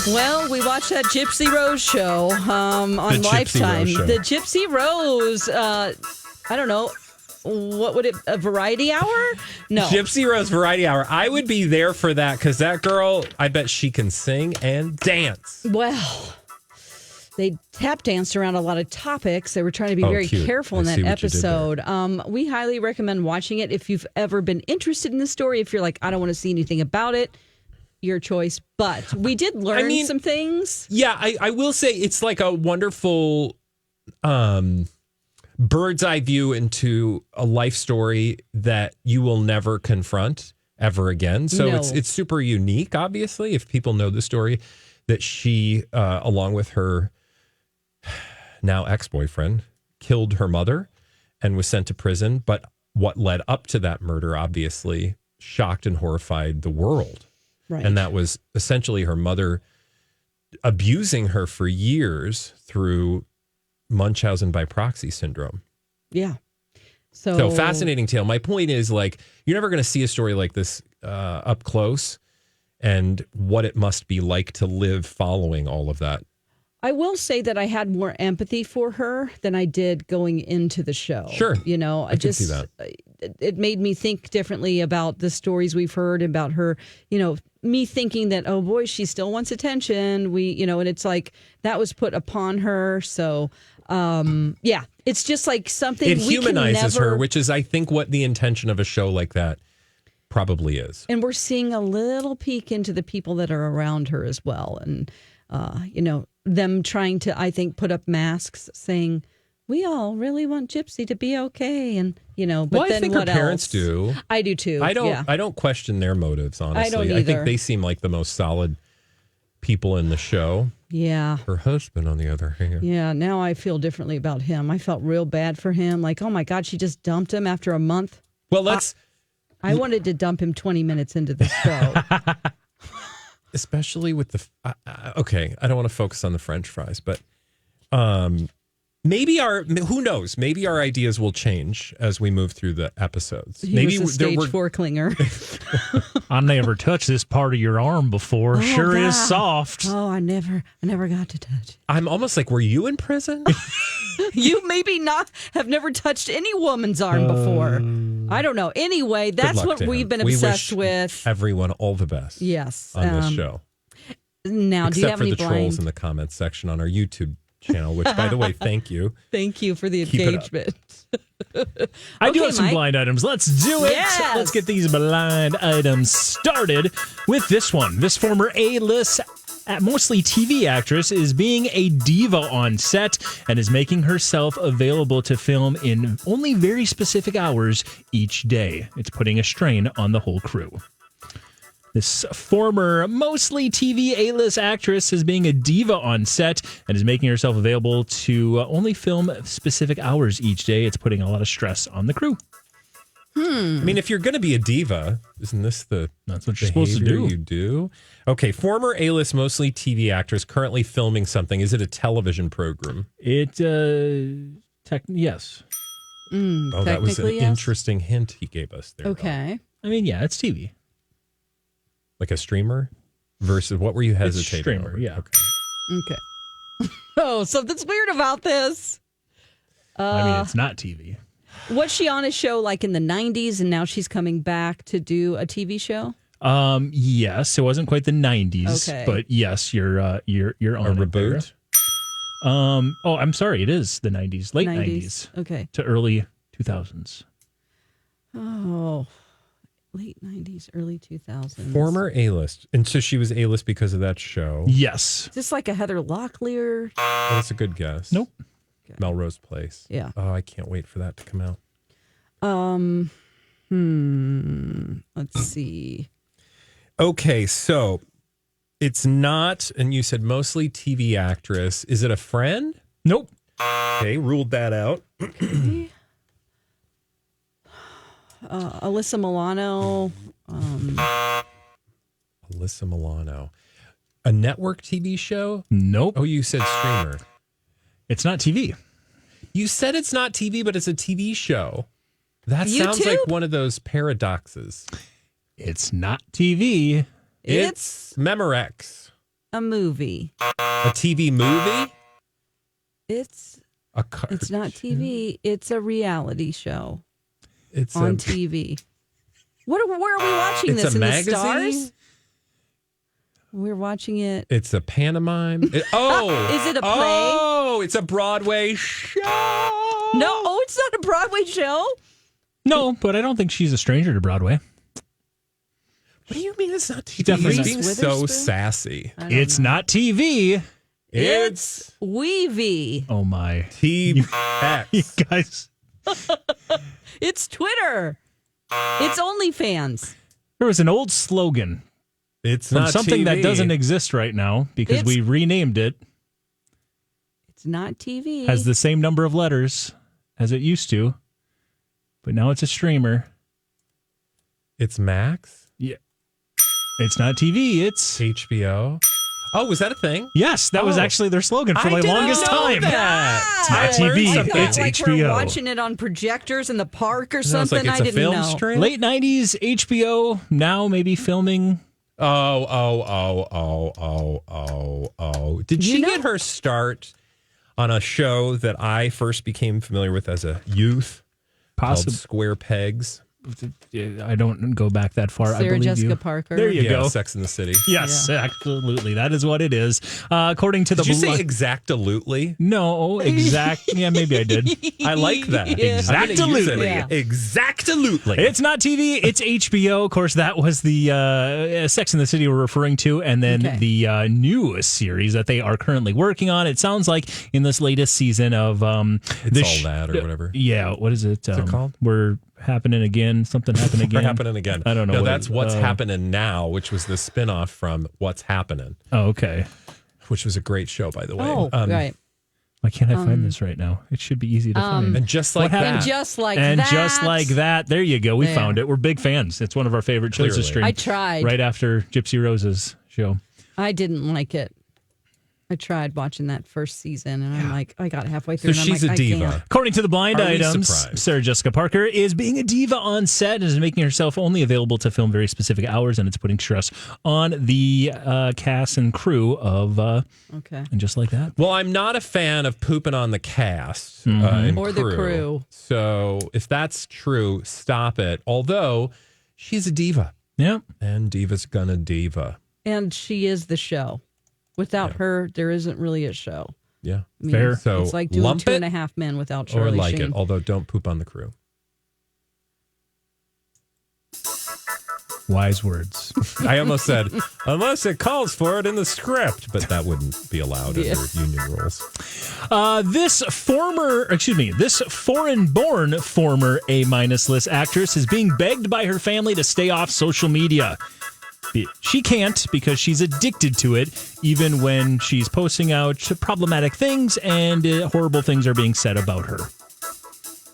Well, we watched that Gypsy Rose show on Lifetime. The Gypsy Rose, I don't know. What would it, a variety hour? No. Gypsy Rose Variety Hour. I would be there for that because that girl, I bet she can sing and dance. Well, they tap danced around a lot of topics. They were trying to be very careful in that episode. We highly recommend watching it if you've ever been interested in the story. If you're like, I don't want to see anything about it, your choice. But we did learn some things. Yeah, I will say it's like a wonderful bird's eye view into a life story that you will never confront ever again. So it's super unique, obviously, if people know the story that she, along with her now ex-boyfriend, killed her mother and was sent to prison. But what led up to that murder, obviously, shocked and horrified the world. Right. And that was essentially her mother abusing her for years through Munchausen by proxy syndrome. Yeah. So fascinating tale. My point is, like, you're never going to see a story like this up close and what it must be like to live following all of that. I will say that I had more empathy for her than I did going into the show. Sure. You know, I can see that. It made me think differently about the stories we've heard about her, you know, me thinking that, oh boy, she still wants attention. And it's like that was put upon her. So, yeah, it's just like something it we humanizes can never... her, which is, I think, what the intention of a show like that probably is. And we're seeing a little peek into the people that are around her as well. And, them trying to, I think, put up masks saying, we all really want Gypsy to be okay. And, but then I think what her parents else? do. I do too. I don't question their motives, honestly. I don't either. I think they seem like the most solid people in the show. Yeah. Her husband, on the other hand. Yeah, now I feel differently about him. I felt real bad for him. Like, oh my God, she just dumped him after a month. Well, I wanted to dump him 20 minutes into the show. Especially with the... okay, I don't want to focus on the French fries, but maybe who knows? Maybe our ideas will change as we move through the episodes. Maybe was a stage 4 clinger. I never touched this part of your arm before. Sure God. Is soft. Oh, I never got to touch it. I'm almost like, were you in prison? You maybe have never touched any woman's arm before. I don't know. Anyway, that's what we've been obsessed with. Everyone all the best. Yes. On this show. Now, do you have any except for the trolls in the comments section on our YouTube channel, which, by the way, thank you. Thank you for the engagement. I do have some blind items. Let's do it. Yes. Let's get these blind items started with this one. This former A-list, mostly TV actress, is being a diva on set and is making herself available to film in only very specific hours each day. It's putting a strain on the whole crew. This former, mostly TV A-list actress is being a diva on set and is making herself available to only film specific hours each day. It's putting a lot of stress on the crew. I mean, if you're going to be a diva, isn't this that's what you're supposed to do? You do. Okay, former A-list, mostly TV actress, currently filming something. Is it a television program? Yes. That was an interesting hint he gave us there. Okay. I mean, yeah, it's TV. Like a streamer versus what were you hesitating it's streamer, over? Yeah. Okay. Oh, something's weird about this. I mean, it's not TV. Was she on a show like in the 90s and now she's coming back to do a TV show? Yes, it wasn't quite the 90s, okay. But yes, you're on a reboot. I'm sorry, it is the 90s, late 90s. Okay. To early 2000s. Oh. Late 90s, early 2000s. Former A-list. And so she was A-list because of that show. Yes. Is this like a Heather Locklear? Oh, that's a good guess. Nope. Okay. Melrose Place. Yeah. Oh, I can't wait for that to come out. Let's see. Okay, so it's not, and you said mostly TV actress. Is it a friend? Nope. Okay, ruled that out. Okay. Alyssa Milano. Alyssa Milano. A network TV show? Nope. Oh, you said streamer. It's not TV. You said it's not TV, but it's a TV show. That sounds YouTube? like one of those paradoxes. It's not TV. It's Memorex. a movie. A TV movie? It's A cartoon? It's not TV. It's a reality show. It's on TV. Where are we watching this? It's a in magazine? The stars? We're watching it. It's a pantomime. Is it a play? Oh, it's a Broadway show. No, it's not a Broadway show. No, but I don't think she's a stranger to Broadway. What do you mean it's not TV? Definitely He's being so sassy. It's not TV. It's Weevy. Oh, my. TX. You guys. It's Twitter. It's OnlyFans. There was an old slogan. It's from not something TV. that doesn't exist right now because we renamed it. It's not TV. Has the same number of letters as it used to, but now it's a streamer. It's Max? Yeah. It's not TV. It's HBO. Oh, was that a thing? Yes, that was actually their slogan for the longest time. That. It's not TV. It's like HBO. We're watching it on projectors in the park or something. Like it's I a didn't film know. strip? Late 90s HBO, now maybe filming. Oh. Did she get her start on a show that I first became familiar with as a youth called Square Pegs? I don't go back that far. Sarah I believe Jessica you. Parker. There you go. Sex in the City. Yes, absolutely. That is what it is. According to the... Did you say exactly? No, exact. Yeah, maybe I did. I like that. Exactly. Yeah. Exactly. It's not TV. It's HBO. Of course, that was the Sex in the City we're referring to. And then the newest series that they are currently working on. It sounds like in this latest season of... It's All That or whatever. Yeah. What is it? What's it called? We're happening again. Something happening again. We're happening again. I don't know. No, that's What's Happening Now, which was the spinoff from What's Happening. Oh, okay. Which was a great show, by the way. Oh, right. Why can't I find this right now? It should be easy to find. And just like that. And just like And that. just like that. There you go. We There. found it. We're big fans. It's one of our favorite shows to Clearly. stream. I tried. Right after Gypsy Rose's show. I didn't like it. I tried watching that first season, and I'm like, I got halfway through. So and I'm she's like, a I diva. can't. According to the blind Are we items, surprised? Sarah Jessica Parker is being a diva on set and is making herself only available to film very specific hours, and it's putting stress on the cast and crew of Okay. And just like that. Well, I'm not a fan of pooping on the cast and Or the crew. So if that's true, stop it. Although she's a diva. Yeah. And diva's gonna diva. And she is the show. Without her, there isn't really a show. Yeah. I mean, Fair. So it's like doing lump 2.5 Men without or Charlie like Sheen. it. Although don't poop on the crew. Wise words. I almost said, unless it calls for it in the script, but that wouldn't be allowed under union rules. This foreign-born former A-list actress is being begged by her family to stay off social media. She can't because she's addicted to it, even when she's posting out problematic things and horrible things are being said about her.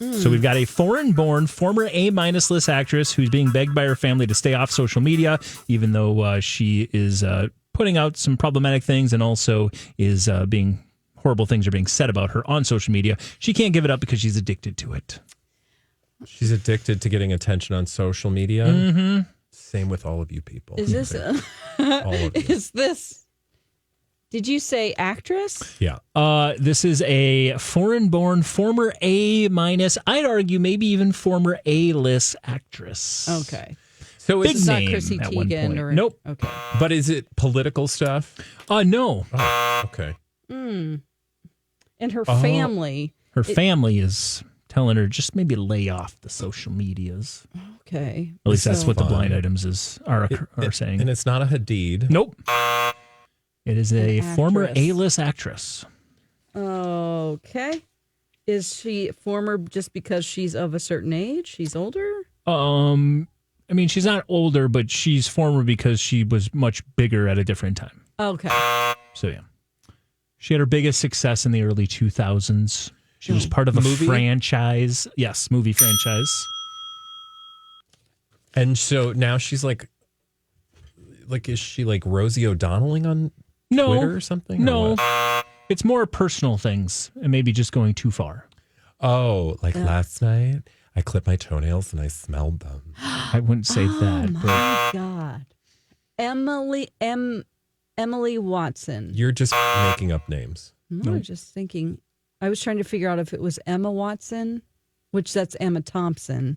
So we've got a foreign-born former A-list actress who's being begged by her family to stay off social media, even though she is putting out some problematic things and also is horrible things are being said about her on social media. She can't give it up because she's addicted to it. She's addicted to getting attention on social media. Mm-hmm. Same with all of you people. Is this? All of you. Is this? Did you say actress? Yeah. This is a foreign-born former A-, I'd argue maybe even former A-list actress. Okay. So Big it's not name Chrissy at one Teigen point. or Nope. Okay. But is it political stuff? No. Oh, okay. And her family. Her family is telling her just maybe lay off the social medias. Okay. At least that's So- what the blind items are saying. And it's not a Hadid. Nope. It is a An former actress. A-list actress. Okay. Is she former just because she's of a certain age? She's older? I mean, she's not older, but she's former because she was much bigger at a different time. Okay. So, yeah. She had her biggest success in the early 2000s. She was part of a Movie? franchise. Yes, movie franchise. And so now she's like, is she like Rosie O'Donnelling on Twitter or something? No. Or what? It's more personal things and maybe just going too far. Oh, like last night, I clipped my toenails and I smelled them. I wouldn't say that. But My God. Emily Watson. You're just making up names. No, I was just thinking. I was trying to figure out if it was Emma Watson, which that's Emma Thompson.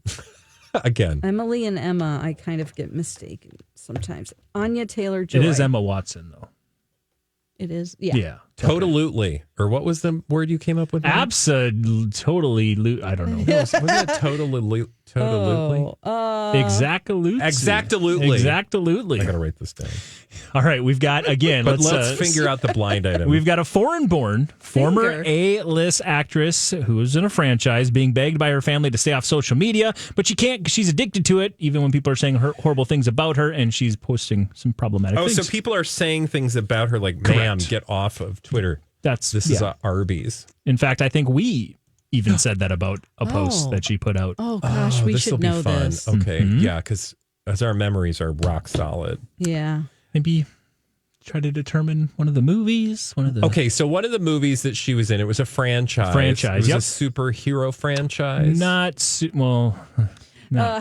Again. Emily and Emma, I kind of get mistaken sometimes. Anya Taylor-Joy. It is Emma Watson, though. It is? Yeah. Yeah. Totally. Or what was the word you came up with? Absolutely. I don't know. Wasn't it totally? Exactly. I got to write this down. All right. We've got, again, let's figure out the blind item. We've got a foreign-born, former A-list actress who is in a franchise being begged by her family to stay off social media, but she can't because she's addicted to it, even when people are saying horrible things about her, and she's posting some problematic things. So people are saying things about her like, ma'am, get off of Twitter. This is Arby's. In fact, I think we even said that about a post that she put out. Oh, gosh, we should know this. Okay, yeah, because as our memories are rock solid. Yeah. Maybe try to determine one of the movies. Okay, so one of the movies that she was in, it was a franchise. It was a superhero franchise.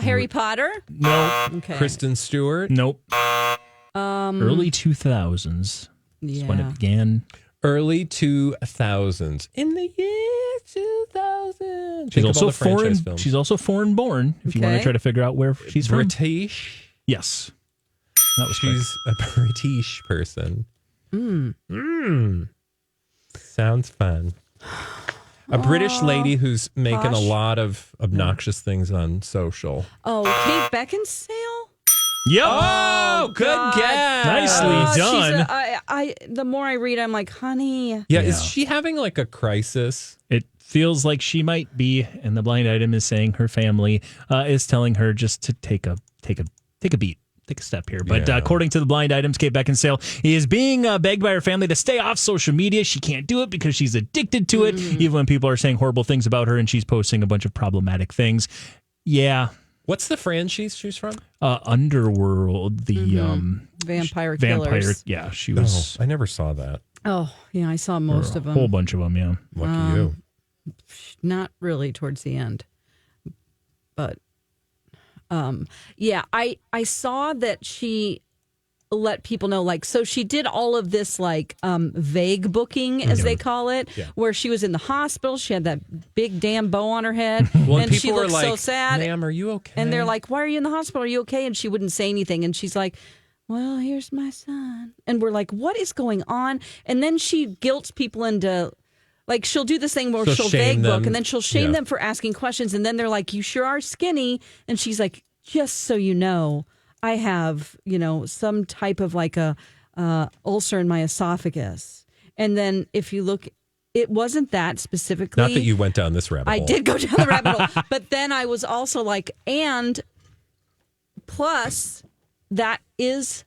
Harry Potter? No. Okay. Kristen Stewart? Nope. Early 2000s is when it began. Early 2000s. In the year 2000. She's also foreign born, if you want to try to figure out where she's from. British? Yes. That was She's a British person. Sounds fun. A British lady who's making a lot of obnoxious things on social. Oh, Kate Beckinsale? Yep. Oh, good guess. Nicely done. The more I read, I'm like, honey. Yeah, is she having like a crisis? It feels like she might be, and the blind item is saying her family is telling her just to take a beat. Take a step here. But according to the blind items, Kate Beckinsale is being begged by her family to stay off social media. She can't do it because she's addicted to it, even when people are saying horrible things about her and she's posting a bunch of problematic things. Yeah. What's the franchise she's from? Underworld, the Vampire Killers. Yeah, she was. I never saw that. Oh, yeah, I saw most of them. A whole bunch of them, yeah. Lucky you. Not really towards the end. But, yeah, I saw that she let people know, like, so she did all of this, like, vague booking, as they call it, where she was in the hospital. She had that big damn bow on her head, and she looked so sad. Ma'am, are you okay? And they're like, why are you in the hospital? Are you okay? And she wouldn't say anything. And she's like, well, here's my son. And we're like, what is going on? And then she guilts people into, like, she'll do this thing where she'll vague book, and then she'll shame them for asking questions. And then they're like, you sure are skinny. And she's like, just so you know, I have, some type of like a ulcer in my esophagus. And then if you look, it wasn't that specifically. Not that you went down this rabbit hole. I did go down the rabbit hole. But then I was also like, and plus that is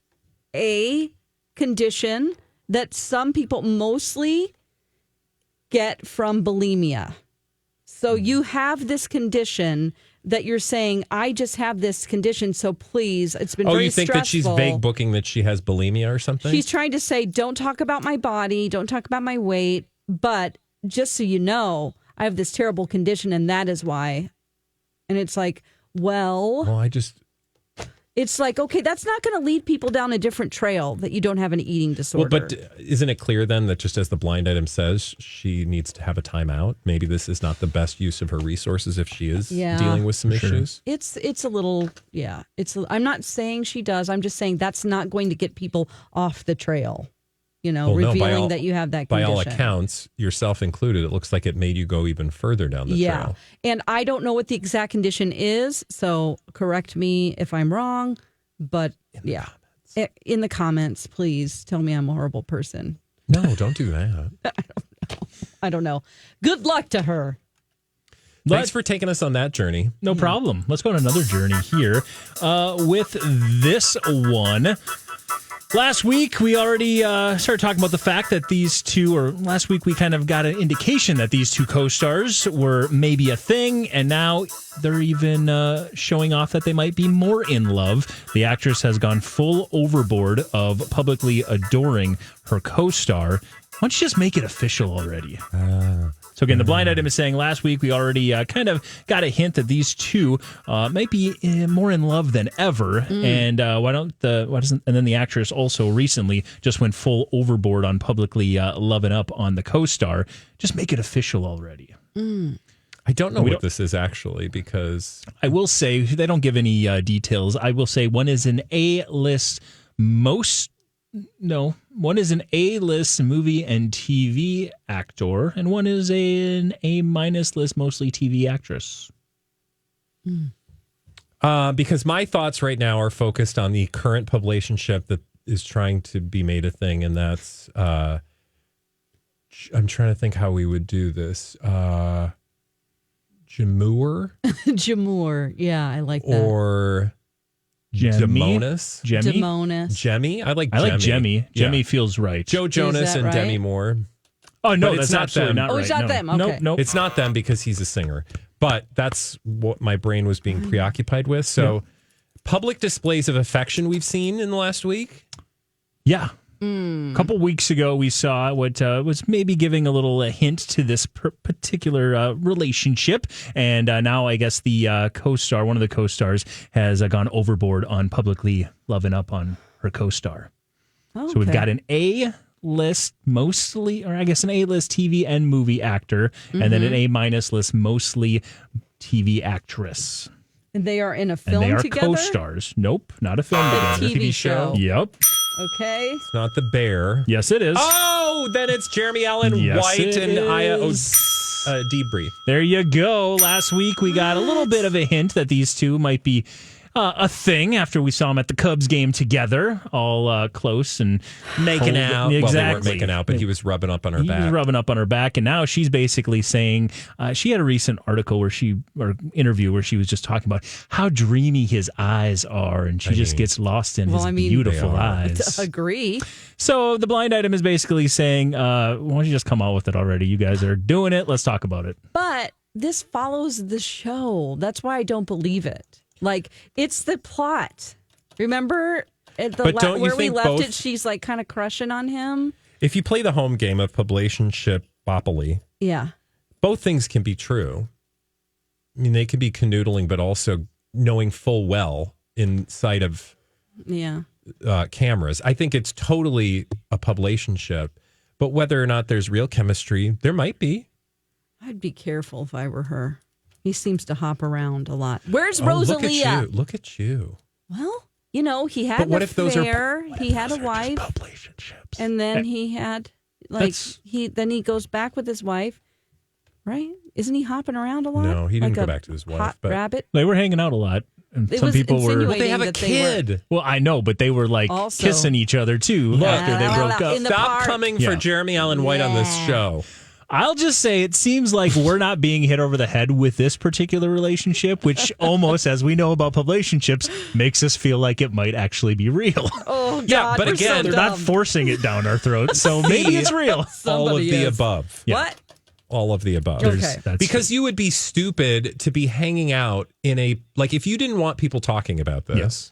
a condition that some people mostly get from bulimia. So you have this condition that you're saying, I just have this condition, so please, it's been very stressful. Oh, you think that she's vague booking that she has bulimia or something? She's trying to say, don't talk about my body, don't talk about my weight, but just so you know, I have this terrible condition, and that is why. And it's like, it's like, okay, that's not going to lead people down a different trail that you don't have an eating disorder. Well, but isn't it clear then that just as the blind item says, she needs to have a timeout? Maybe this is not the best use of her resources if she is dealing with some issues. It's a little, I'm not saying she does. I'm just saying that's not going to get people off the trail. Revealing that you have that condition. By all accounts, yourself included, it looks like it made you go even further down the trail. And I don't know what the exact condition is, so correct me if I'm wrong. But in the comments, please tell me I'm a horrible person. No, don't do that. I don't know. Good luck to her. Thanks for taking us on that journey. No problem. Let's go on another journey here with this one. Last week, we already started talking about the fact that these two, or last week, we kind of got an indication that these two co-stars were maybe a thing, and now they're even showing off that they might be more in love. The actress has gone full overboard of publicly adoring her co-star, Why don't you just make it official already? So again, the blind item is saying last week we already kind of got a hint that these two might be more in love than ever. And and then the actress also recently just went full overboard on publicly loving up on the co-star. Just make it official already. I don't know what this is actually, because I will say they don't give any details. I will say one is an A-list one is an A-list movie and TV actor, and one is an A-minus list, mostly TV actress. Because my thoughts right now are focused on the current publicationship that is trying to be made a thing, and that's I'm trying to think how we would do this. Jamur? Jamur. Yeah, I like that. Or Demonis? Jemmy? I like Jemmy. Yeah. Jemmy feels right. Joe Jonas and Demi Moore. Oh, no, But that's it's not absolutely them. not right. Oh, it's not them. Okay. Nope. It's not them because he's a singer. But that's what my brain was being preoccupied with. So public displays of affection we've seen in the last week. Yeah. A couple weeks ago, we saw what was maybe giving a little hint to this particular relationship. And now I guess the co-star, one of the co-stars, has gone overboard on publicly loving up on her co-star. Okay. So we've got an A-list mostly, or I guess an A-list TV and movie actor, and then an A-minus list mostly TV actress. And they are in a film together? And they are co-stars. Nope, not a film together. TV show. Yep. Okay. It's not the bear. Yes, it is. Oh, then it's Jeremy Allen White and Aya Debris. There you go. Last week we got a little bit of a hint that these two might be a thing after we saw them at the Cubs game together, all close and making out. Exactly. Well, they weren't making out, but he was rubbing up on her back. He was rubbing up on her back, and now she's basically saying she had a recent article or interview where she was just talking about how dreamy his eyes are, and she just gets lost in his beautiful eyes. Agree. So the blind item is basically saying, why don't you just come out with it already? You guys are doing it. Let's talk about it. But this follows the show. That's why I don't believe it. Like, it's the plot. Remember where we left it? She's like kind of crushing on him. If you play the home game of publicationship-opoly, both things can be true. I mean, they can be canoodling, but also knowing full well in sight of cameras. I think it's totally a publicationship, but whether or not there's real chemistry, there might be. I'd be careful if I were her. He seems to hop around a lot. Where's Rosalia? Look at you. Well, he had an affair. He had a wife. And then he had, he goes back with his wife, right? Isn't he hopping around a lot? No, he didn't go back to his wife. Hot rabbit? They were hanging out a lot. And some people were. Well, they have a kid. Well, I know, but they were kissing each other too after they broke up. Stop coming for Jeremy Allen White on this show. I'll just say it seems like we're not being hit over the head with this particular relationship, which almost, as we know about publicationships, makes us feel like it might actually be real. Oh, God, yeah, but again, they're not forcing it down our throats, so maybe it's real. All of the above. Yeah. What? All of the above. Okay. Because you would be stupid to be hanging out in if you didn't want people talking about this,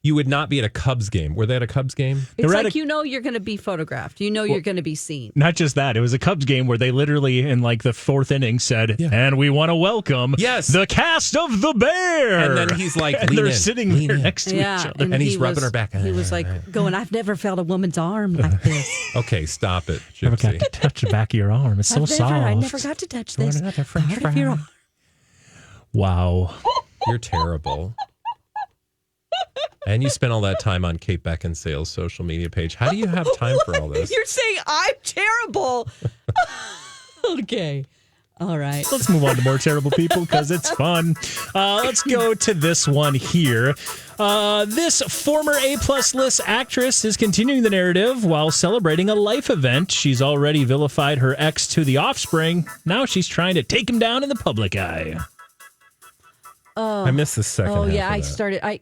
you would not be at a Cubs game. Were they at a Cubs game? It's like you're going to be photographed. You're going to be seen. Not just that. It was a Cubs game where they literally, in the fourth inning, said, and we want to welcome the cast of The Bear. And then he's like, and they're sitting there next to each other. And he's rubbing her back. He was like going, I've never felt a woman's arm like this. Okay, stop it, Gypsy. Never got to touch the back of your arm. It's so soft. I never got to touch this part of your arm. Wow. You're terrible. And you spent all that time on Kate Beckinsale's social media page. How do you have time for all this? You're saying I'm terrible. Okay. All right. Let's move on to more terrible people because it's fun. Let's go to this one here. This former A-plus list actress is continuing the narrative while celebrating a life event. She's already vilified her ex to the offspring. Now she's trying to take him down in the public eye. I missed the second. Oh half yeah, of I that. started. I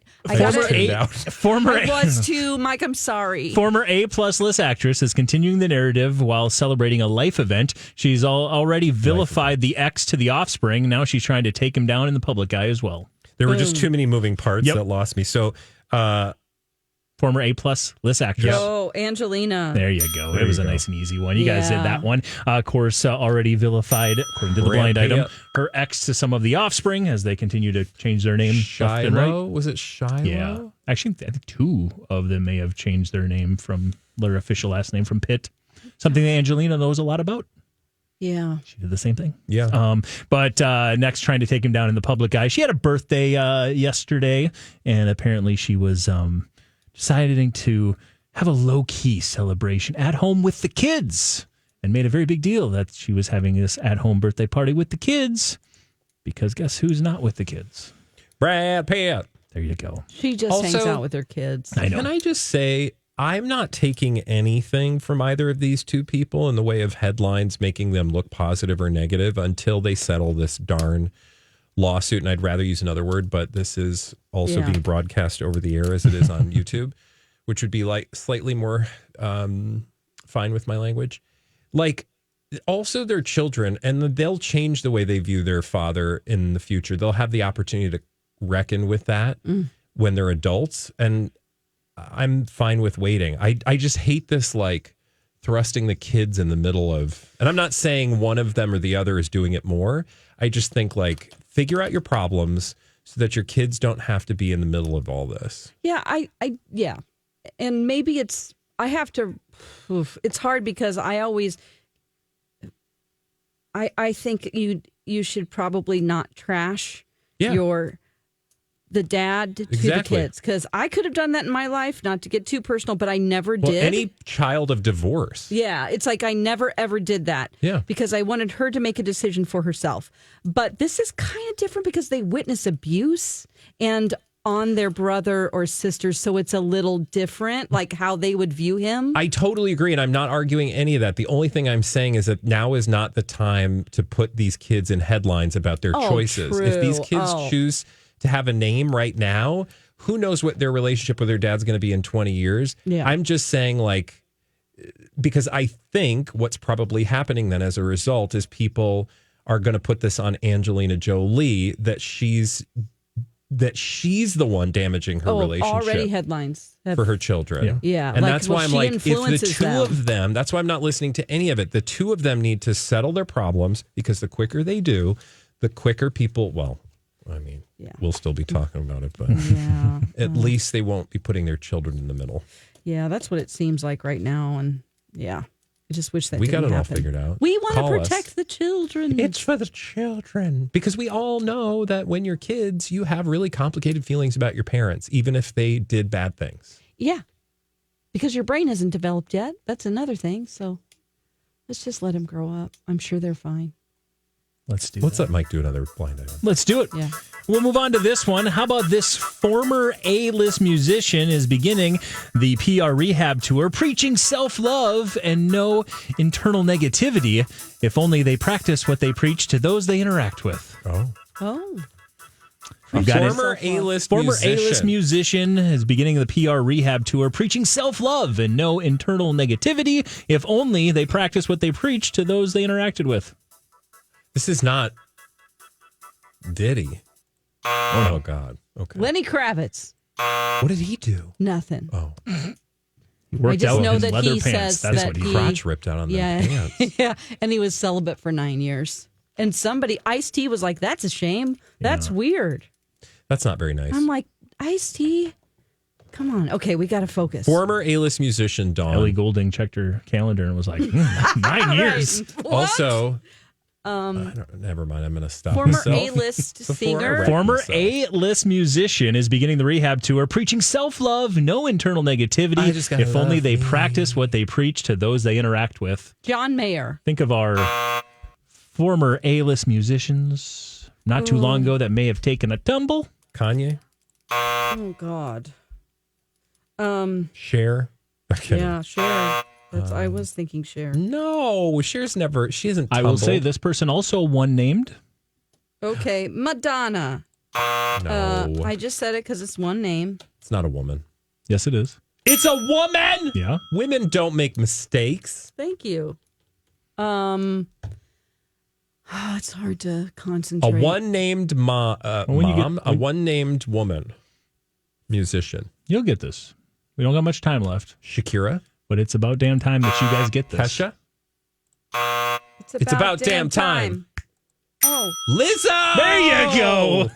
was too, Mike. I'm sorry. Former A-plus list actress is continuing the narrative while celebrating a life event. She's already vilified the ex to the offspring. Now she's trying to take him down in the public eye as well. There were just too many moving parts that lost me. So, former A-plus list actress. Oh, Angelina. There you go. It was a nice and easy one. You guys did that one. Of course, already vilified, according to the blind item, her ex to some of the offspring as they continue to change their name. Shiloh? Right. Was it Shiloh? Yeah. Actually, I think two of them may have changed their name from their official last name from Pitt. Something that Angelina knows a lot about. Yeah. She did the same thing. Yeah. But next, trying to take him down in the public eye. She had a birthday yesterday, and apparently she was deciding to have a low-key celebration at home with the kids and made a very big deal that she was having this at-home birthday party with the kids because guess who's not with the kids? Brad Pitt. There you go. She just hangs out with her kids. I know. Can I just say, I'm not taking anything from either of these two people in the way of headlines making them look positive or negative until they settle this darn lawsuit. And I'd rather use another word, but this is also being broadcast over the air as it is on YouTube, which would be like slightly more fine with my language. Like, also their children, and they'll change the way they view their father in the future. They'll have the opportunity to reckon with that when they're adults. And I'm fine with waiting. I just hate this, like, thrusting the kids in the middle of, and I'm not saying one of them or the other is doing it more. I just think, like, figure out your problems so that your kids don't have to be in the middle of all this. Yeah, yeah. And maybe it's hard because I think you should probably not trash the dad to the kids, because I could have done that in my life, not to get too personal, but I never did. Any child of divorce. Yeah, it's like I never, ever did that. Yeah. Because I wanted her to make a decision for herself. But this is kind of different because they witness abuse and on their brother or sister, so it's a little different, like how they would view him. I totally agree, and I'm not arguing any of that. The only thing I'm saying is that now is not the time to put these kids in headlines about their choices. True. If these kids choose to have a name right now, who knows what their relationship with their dad's going to be in 20 years. Yeah. I'm just saying, like, because I think what's probably happening then as a result is people are going to put this on Angelina Jolie that she's the one damaging her relationship. Already headlines for her children. Yeah. And that's why I'm like, if the two of them, that's why I'm not listening to any of it. The two of them need to settle their problems, because the quicker they do, the quicker people, we'll still be talking about it, but at least they won't be putting their children in the middle. Yeah, that's what it seems like right now. And I just wish that we didn't got it happen. all figured out. We want to protect the children. It's for the children. Because we all know that when you're kids, you have really complicated feelings about your parents, even if they did bad things. Yeah. Because your brain hasn't developed yet. That's another thing. So let's just let them grow up. I'm sure they're fine. Let's let Mike do another blind item. Let's do it. Yeah. We'll move on to this one. How about this former A-list musician is beginning the PR rehab tour, preaching self-love and no internal negativity, if only they practice what they preach to those they interact with. Oh. Former A-list musician is beginning the PR rehab tour, preaching self-love and no internal negativity, if only they practice what they preach to those they interacted with. This is not Diddy. Oh, God. Okay. Lenny Kravitz. What did he do? Nothing. Oh. He worked out in that leather he pants. says That's that what he crotch ripped out on the pants. Yeah, and he was celibate for 9 years. And Ice-T was like, that's a shame. That's weird. That's not very nice. I'm like, Ice-T, come on. Okay, we got to focus. Former A-list musician Dawn. Ellie Goulding checked her calendar and was like, 9 years. What? Also, never mind. I'm going to stop former myself. A-list singer. Former A-list musician is beginning the rehab tour, preaching self-love, no internal negativity, if only they practice what they preach to those they interact with. John Mayer. Think of our former A-list musicians not too long ago that may have taken a tumble. Kanye. Oh, God. Cher. Okay. Yeah, Cher. I was thinking Cher. No, Cher's never. She hasn't tumbled. I will say this person also one named. Okay, Madonna. No. I just said it because it's one name. It's not a woman. Yes, it is. It's a woman. Yeah. Women don't make mistakes. Thank you. It's hard to concentrate. A one-named mom, a one-named woman, musician. You'll get this. We don't got much time left. Shakira. But it's about damn time that you guys get this. Kesha. It's about damn time. Oh. Lizzo! There you go.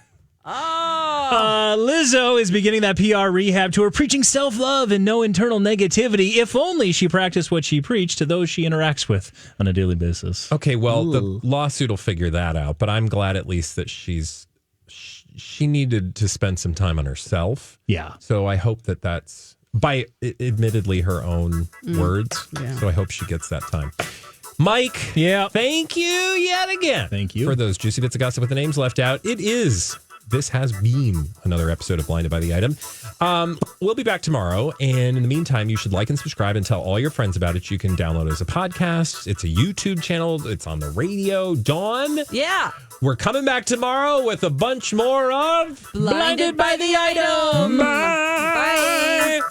Oh. Lizzo is beginning that PR rehab tour, preaching self-love and no internal negativity. If only she practiced what she preached to those she interacts with on a daily basis. Okay, well, the lawsuit will figure that out, but I'm glad at least that she needed to spend some time on herself. Yeah. So I hope that's, by admittedly her own words. Yeah. So I hope she gets that time. Mike, thank you yet again. Thank you. For those juicy bits of gossip with the names left out. This has been another episode of Blinded by the Item. We'll be back tomorrow. And in the meantime, you should like and subscribe and tell all your friends about it. You can download it as a podcast. It's a YouTube channel. It's on the radio. Dawn? Yeah. We're coming back tomorrow with a bunch more of Blinded by the Item. Bye.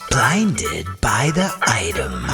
Blinded by the Item.